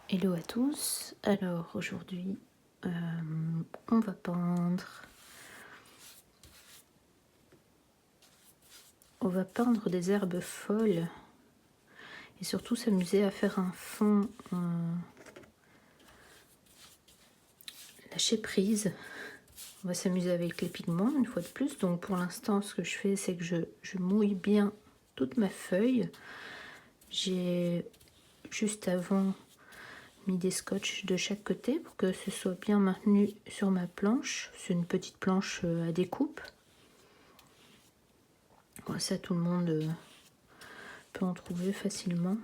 Hello à tous, alors aujourd'hui on va peindre. On va peindre des herbes folles et surtout s'amuser à faire un fond lâcher prise. On va s'amuser avec les pigments une fois de plus. Donc pour l'instant ce que je fais c'est que je mouille bien toute ma feuille. J'ai juste avant mis des scotch de chaque côté pour que ce soit bien maintenu sur ma planche. C'est une petite planche à découpe. Bon, ça tout le monde peut en trouver facilement.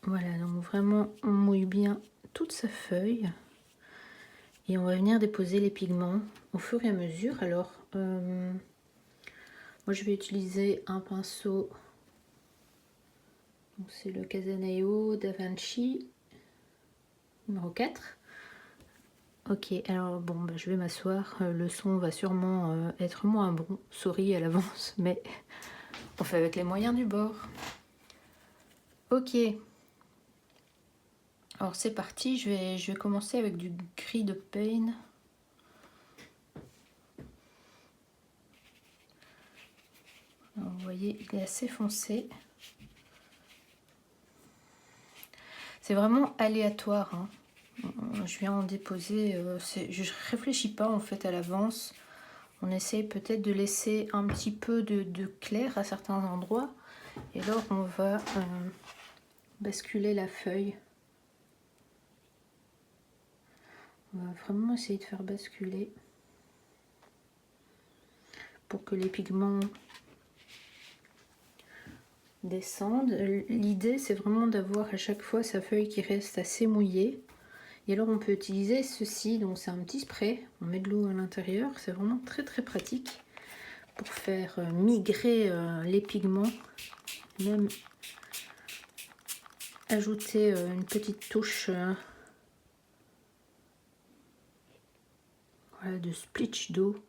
Voilà, donc vraiment on mouille bien toute sa feuille et on va venir déposer les pigments au fur et à mesure. Alors moi je vais utiliser un pinceau, c'est le Casaneo Da Vinci numéro 4. Ok, alors bon, bah, je vais m'asseoir, le son va sûrement être moins bon, sorry à l'avance, mais on fait avec les moyens du bord. Ok, alors c'est parti, je vais commencer avec du gris de Pain. Alors, vous voyez, il est assez foncé. C'est vraiment aléatoire, hein. Je viens en déposer, je réfléchis pas en fait à l'avance. On essaye peut-être de laisser un petit peu de clair à certains endroits. Et alors on va basculer la feuille. On va vraiment essayer de faire basculer pour que les pigments descendent. L'idée c'est vraiment d'avoir à chaque fois sa feuille qui reste assez mouillée. Et alors on peut utiliser ceci, donc c'est un petit spray, on met de l'eau à l'intérieur, c'est vraiment très très pratique pour faire migrer les pigments, même ajouter une petite touche voilà, de splitch d'eau.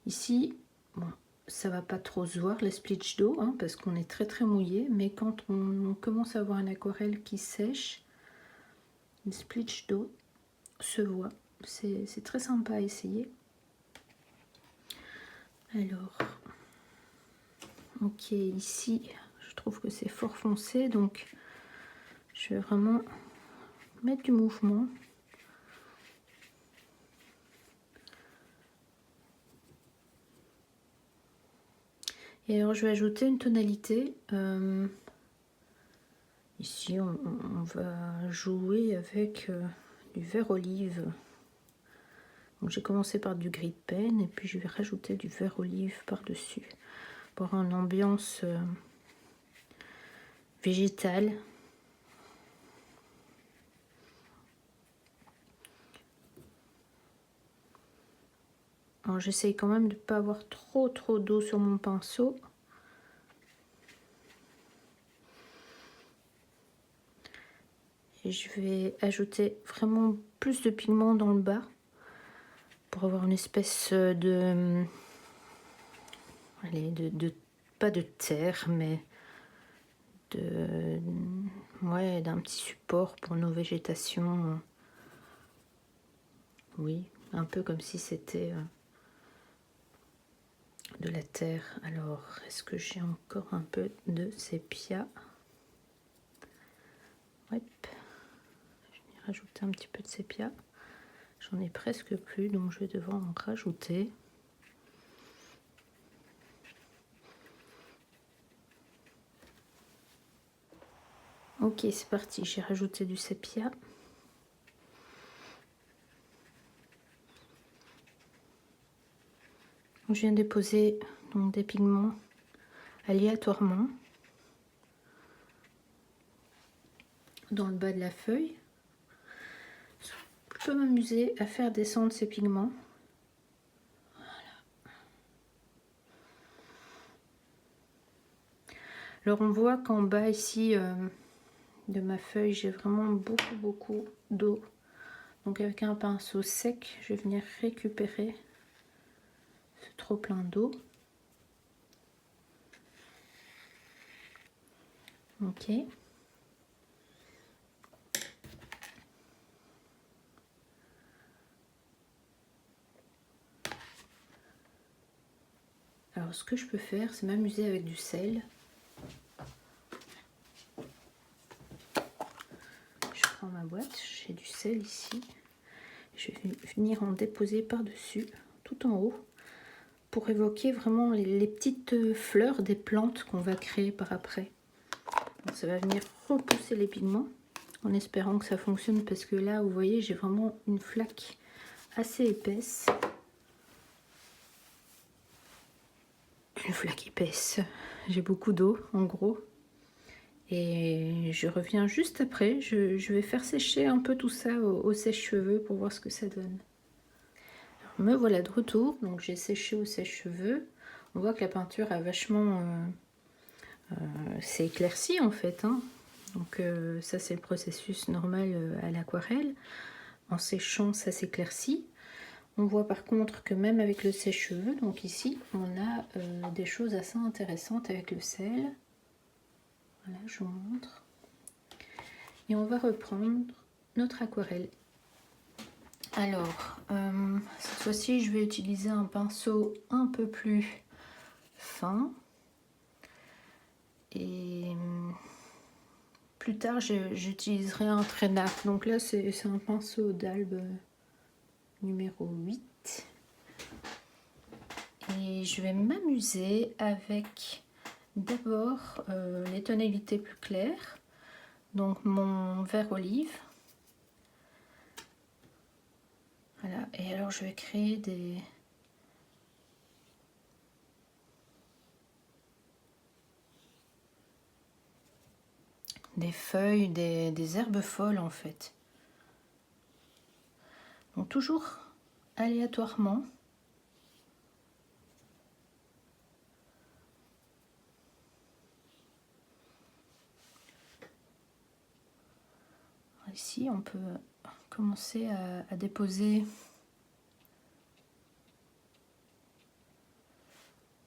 Ici, bon, ça va pas trop se voir les splitch d'eau hein, parce qu'on est très très mouillé, mais quand on commence à avoir une aquarelle qui sèche, les splitch d'eau se voit. C'est très sympa à essayer. Alors, ok, ici, je trouve que c'est fort foncé, donc je vais vraiment mettre du mouvement. Et alors je vais ajouter une tonalité. Ici on va jouer avec du vert olive. Donc j'ai commencé par du gris de Pain et puis je vais rajouter du vert olive par-dessus pour avoir une ambiance végétale. Alors j'essaye quand même de ne pas avoir trop d'eau sur mon pinceau. Et je vais ajouter vraiment plus de pigment dans le bas pour avoir une espèce de... Allez, pas de terre, mais ouais, d'un petit support pour nos végétations. Oui, un peu comme si c'était de la terre. Alors, est-ce que j'ai encore un peu de sépia? Ouais. Je vais rajouter un petit peu de sépia. J'en ai presque plus, donc je vais devoir en rajouter. Ok, c'est parti, j'ai rajouté du sépia. Je viens de déposer donc, des pigments aléatoirement dans le bas de la feuille. Je peux m'amuser à faire descendre ces pigments. Alors on voit qu'en bas ici de ma feuille, j'ai vraiment beaucoup d'eau. Donc avec un pinceau sec, je vais venir récupérer ce trop plein d'eau. Ok. Alors ce que je peux faire, c'est m'amuser avec du sel. Je prends ma boîte, j'ai du sel ici. Je vais venir en déposer par-dessus, tout en haut, pour évoquer vraiment les petites fleurs des plantes qu'on va créer par après. Donc, ça va venir repousser les pigments, en espérant que ça fonctionne, parce que là, vous voyez, j'ai vraiment une flaque assez épaisse. Une flaque épaisse. J'ai beaucoup d'eau, en gros. Et je reviens juste après. Je vais faire sécher un peu tout ça au sèche-cheveux pour voir ce que ça donne. Alors, me voilà de retour. Donc j'ai séché au sèche-cheveux. On voit que la peinture a vachement s'est éclaircie en fait. Hein. Donc ça c'est le processus normal à l'aquarelle. En séchant, ça s'éclaircit. On voit par contre que même avec le sèche-cheveux, donc ici, on a des choses assez intéressantes avec le sel. Voilà, je vous montre. Et on va reprendre notre aquarelle. Alors, cette fois-ci, je vais utiliser un pinceau un peu plus fin. Et plus tard, j'utiliserai un traînard. Donc là, c'est un pinceau d'albe numéro 8. Et je vais m'amuser avec d'abord les tonalités plus claires. Donc mon vert olive. Voilà, et alors je vais créer des feuilles, des herbes folles en fait. Donc toujours aléatoirement. Ici on peut commencer à déposer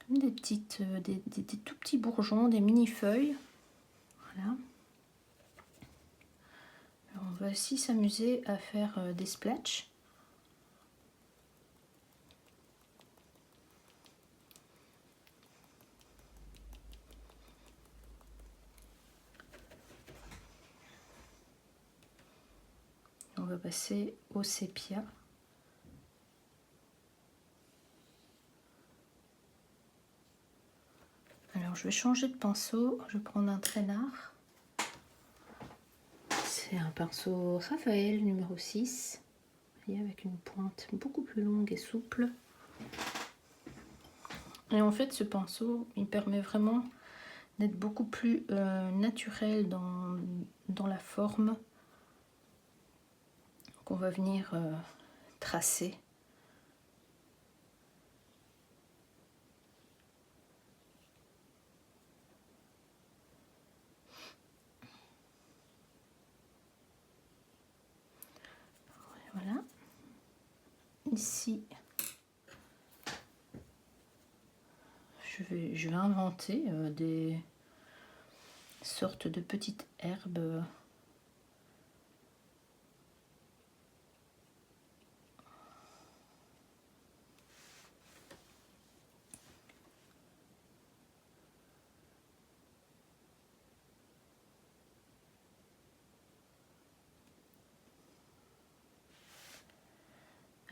des petites, des tout petits bourgeons, des mini feuilles. Voilà. Alors on va aussi s'amuser à faire des splatchs. On va passer au sépia. Alors je vais changer de pinceau, je vais prendre un traînard. C'est un pinceau Raphaël numéro 6. Vous voyez, avec une pointe beaucoup plus longue et souple. Et en fait ce pinceau, il permet vraiment d'être beaucoup plus naturel dans la forme qu'on va venir tracer. Voilà. Ici, je vais inventer des sortes de petites herbes.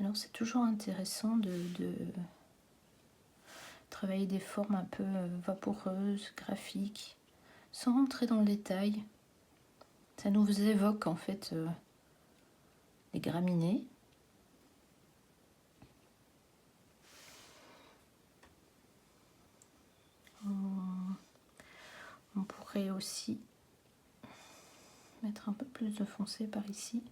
Alors c'est toujours intéressant de travailler des formes un peu vaporeuses, graphiques, sans rentrer dans le détail. Ça nous évoque en fait les graminées. On pourrait aussi mettre un peu plus de foncé par ici.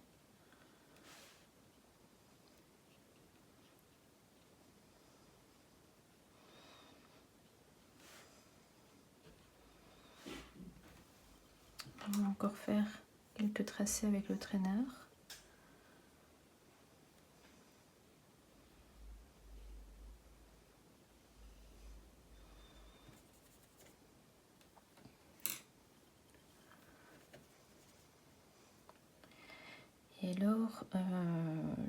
On va encore faire quelques tracés avec le traîneur. Et alors,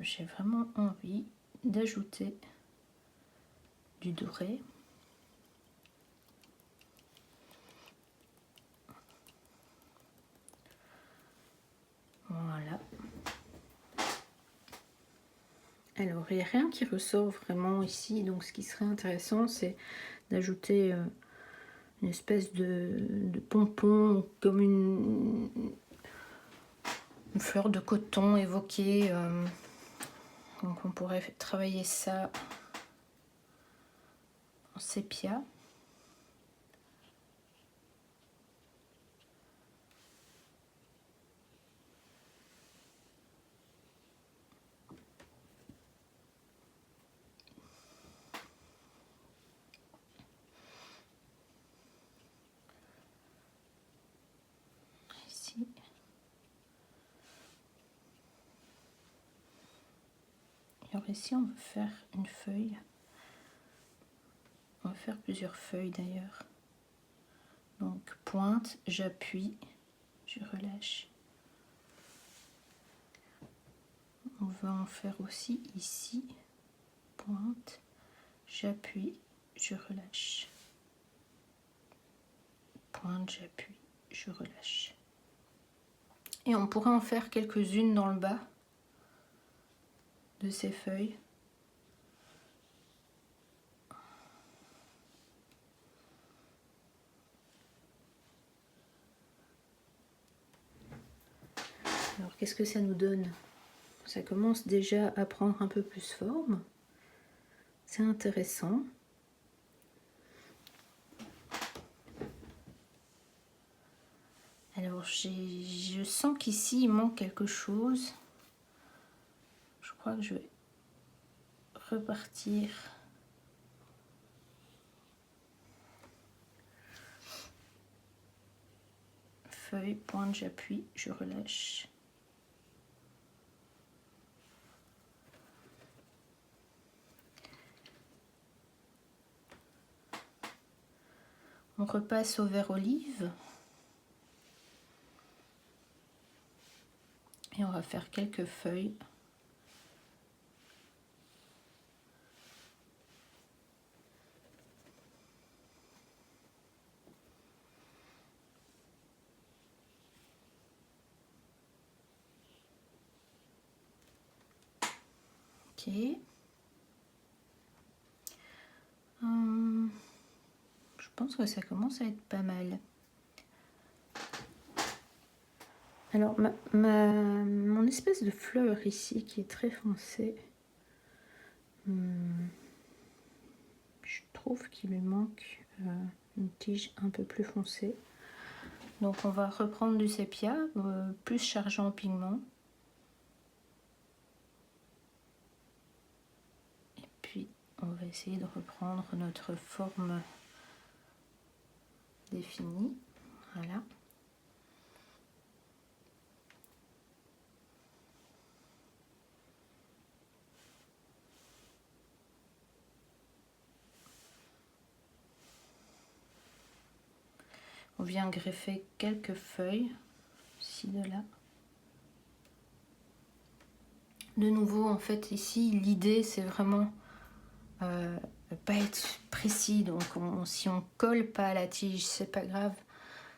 j'ai vraiment envie d'ajouter du doré. Alors, il n'y a rien qui ressort vraiment ici, donc ce qui serait intéressant, c'est d'ajouter une espèce de pompon, comme une fleur de coton évoquée. Donc on pourrait travailler ça en sépia. Ici. Alors ici on va faire une feuille. On va faire plusieurs feuilles d'ailleurs. Donc pointe, j'appuie, je relâche. On va en faire aussi ici. Pointe, j'appuie, je relâche. Pointe, j'appuie, je relâche. Et on pourrait en faire quelques-unes dans le bas de ces feuilles. Alors qu'est-ce que ça nous donne? Ça commence déjà à prendre un peu plus forme. C'est intéressant. Alors je sens qu'ici il manque quelque chose. Je crois que je vais repartir. Feuille, pointe, j'appuie, je relâche. On repasse au vert olive. Et on va faire quelques feuilles. Ok. Je pense que ça commence à être pas mal. Alors, mon espèce de fleur ici qui est très foncée, je trouve qu'il lui manque une tige un peu plus foncée. Donc on va reprendre du sépia, plus chargé en pigment. Et puis on va essayer de reprendre notre forme définie. Voilà. On vient greffer quelques feuilles, ci, de là. De nouveau, en fait, ici, l'idée, c'est vraiment pas être précis. Donc, si on colle pas à la tige, c'est pas grave.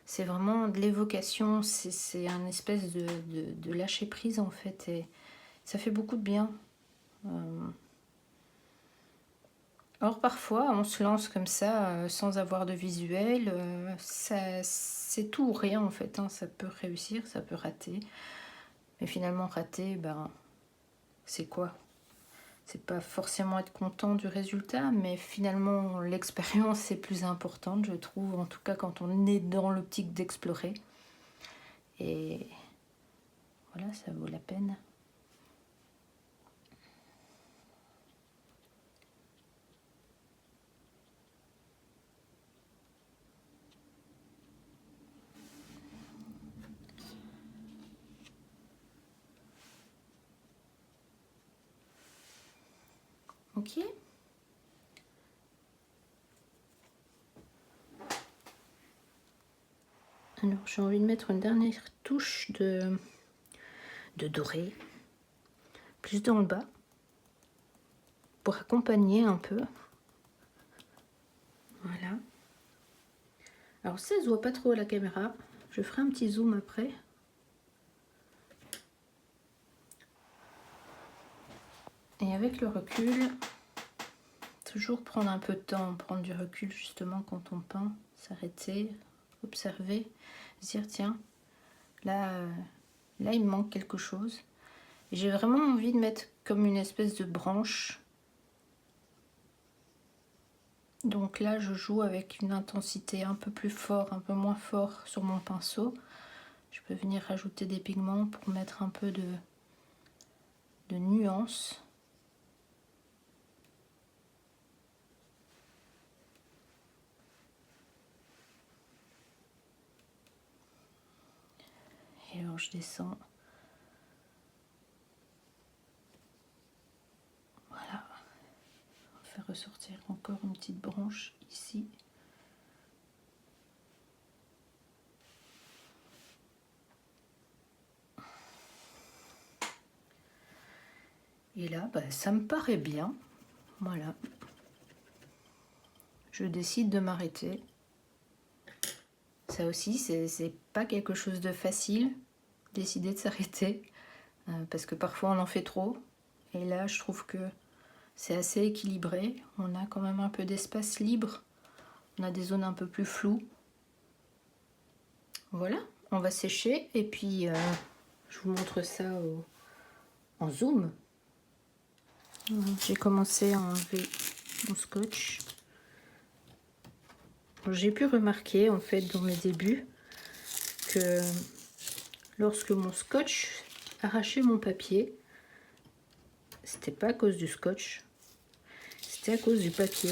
C'est vraiment de l'évocation. C'est un espèce de lâcher prise, en fait. Et ça fait beaucoup de bien. Or, parfois, on se lance comme ça, sans avoir de visuel. C'est tout ou rien, en fait. Hein. Ça peut réussir, ça peut rater. Mais finalement, rater, ben, c'est quoi? C'est pas forcément être content du résultat, mais finalement, l'expérience est plus importante, je trouve. En tout cas, quand on est dans l'optique d'explorer. Et voilà, ça vaut la peine. Ok. Alors, j'ai envie de mettre une dernière touche de doré, plus dans le bas, pour accompagner un peu. Voilà. Alors, ça se voit pas trop à la caméra. Je ferai un petit zoom après. Et avec le recul, toujours prendre un peu de temps, prendre du recul justement quand on peint, s'arrêter, observer, se dire tiens, là il me manque quelque chose. J'ai vraiment envie de mettre comme une espèce de branche. Donc là je joue avec une intensité un peu plus fort, un peu moins fort sur mon pinceau. Je peux venir rajouter des pigments pour mettre un peu de nuance. Et alors je descends. Voilà. On va faire ressortir encore une petite branche ici. Et là, bah, ça me paraît bien. Voilà. Je décide de m'arrêter. Ça aussi, c'est pas quelque chose de facile, décider de s'arrêter, parce que parfois on en fait trop. Et là, je trouve que c'est assez équilibré. On a quand même un peu d'espace libre. On a des zones un peu plus floues. Voilà, on va sécher et puis je vous montre ça en zoom. J'ai commencé à enlever mon scotch. J'ai pu remarquer en fait dans mes débuts que lorsque mon scotch arrachait mon papier, c'était pas à cause du scotch, c'était à cause du papier.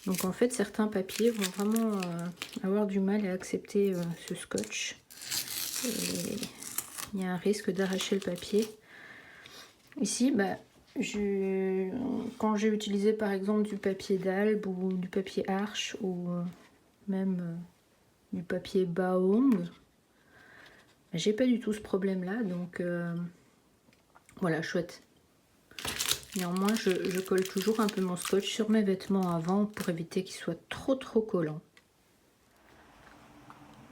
Donc en fait certains papiers vont vraiment avoir du mal à accepter ce scotch et il y a un risque d'arracher le papier. Ici, bah, quand j'ai utilisé par exemple du papier d'albe ou du papier arche ou même du papier Baoong, j'ai pas du tout ce problème là, donc voilà, chouette. Néanmoins, je colle toujours un peu mon scotch sur mes vêtements avant pour éviter qu'ils soient trop collants.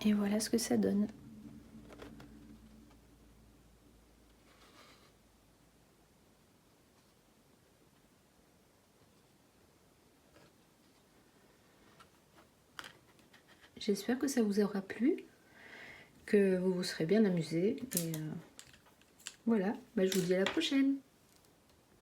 Et voilà ce que ça donne. J'espère que ça vous aura plu, que vous vous serez bien amusé. Et voilà, bah, je vous dis à la prochaine.